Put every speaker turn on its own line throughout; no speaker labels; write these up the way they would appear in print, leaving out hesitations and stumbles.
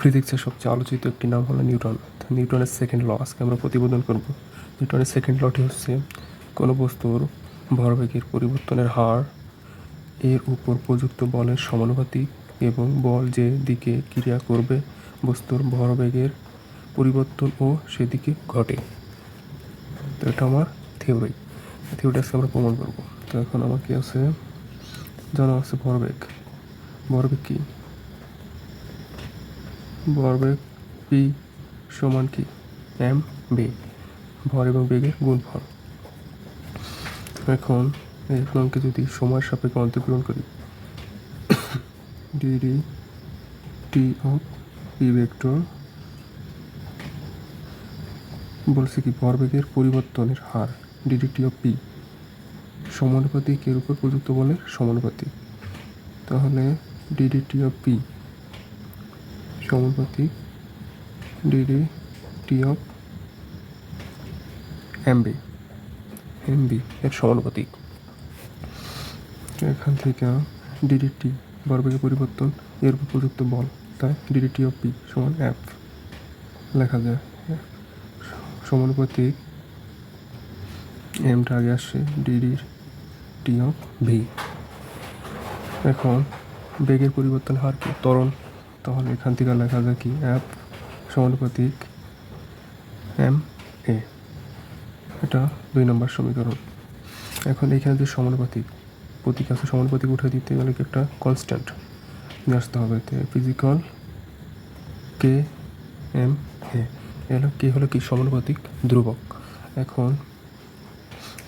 ফিজিক্সের সবচেয়ে আলোচিত একটি নাম হলো নিউটন। নিউটনের সেকেন্ড ল আজকে আমরা প্রতিবেদন করব। নিউটনের সেকেন্ড লটি হচ্ছে কোনো বস্তুর ভরবেগের পরিবর্তনের হার এর উপর প্রযুক্ত বলের সমানুপাতিক এবং বল যে দিকে ক্রিয়া করবে বস্তুর ভরবেগের পরিবর্তন ও সেদিকে ঘটে। তো এটা আমার থিওরিটা আজকে আমরা প্রমাণ করবো। তো এখন আমার কি আছে, জানা আছে ভরবেগ কি, ভরবেগ পি সমান কি এম বি, ভর এবং বেগের গুণফল। এখন এই গুণকে যদি সময়ের সাপেক্ষে অন্তর্গ্রহণ করি, DD T of P vector বলছে কি ভরবেগের পরিবর্তনের হার ডিডি টি অফ পি সমানুপাতিক এর উপর প্রযুক্ত বলের সমানুপাতিক। তাহলে ডিডি টি অফ পি সমানুপাতিক ডিডি টি অফ এমবি এর সমানুপাতিক। এখান থেকে ডিডি টি ভরবেগের পরিবর্তন এর উপর প্রযুক্ত বল, তাই ডিডি টি অফ পি সমান এফ লেখা যায়। সমানুপাতিক এমটা আগে আসছে ডিডি টি অফ ভি। এখন বেগের পরিবর্তন হার কি ত্বরণ, তাহলে এখান থেকে লেখা যায় কি এফ সমানুপাতিক এম এ। এটা 2 নম্বর সমীকরণ। এখন এখানে যে সমানুপাতিক প্রতীক আছে, সমানুপাতিক উঠে দিতে গেলে কি একটা কনস্ট্যান্ট নিয়ে আসতে হবে। ফিজিক্যাল কে এম এ এলো কে হলো কি সমানুপাতিক ধ্রুবক। এখন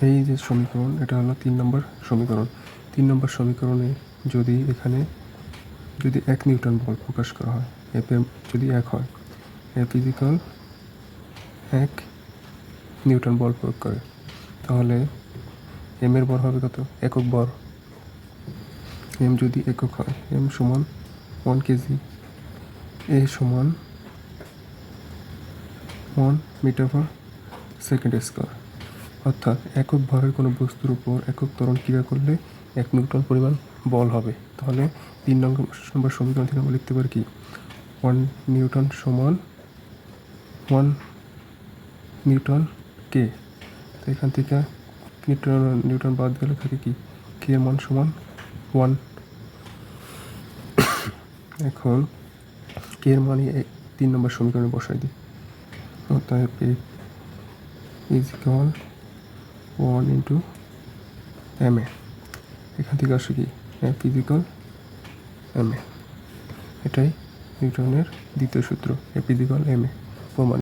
এই যে সমীকরণ, এটা হলো 3 নম্বর সমীকরণ। 3 নম্বর সমীকরণে যদি এখানে যদি 1 নিউটন বল প্রকাশ করা হয়, এফ এম যদি 1 হয়, এ ফিজিক্যাল 1 নিউটন বল প্রয়োগ করে, তাহলে এম এর ভর হবে কত, একক ভর। এম যদি একক হয়, এম সমান 1 কেজি, এ সমান 1 মিটার পার সেকেন্ড স্কোয়ার। অর্থাৎ একক ভরের কোনো বস্তুর উপর একক ত্বরণ ক্রিয়া করলে 1 নিউটন পরিমাণ বল হবে। তাহলে 3 নম্বর সমীকরণ থেকে আমরা লিখতে পারি কি 1 নিউটন সমান 1 নিউটন কে। তো এখান থেকে নিউটন বাদ গেলে থাকে কি কে এর মান সমান 1। এখন কে এর মানে 3 নম্বর সমীকরণে বসাই দিই। অতএব is equal 1 into M A. এখান থেকে আসে কি F is equal M A. এটাই নিউটনের দ্বিতীয় সূত্র, F is equal M A প্রমাণ।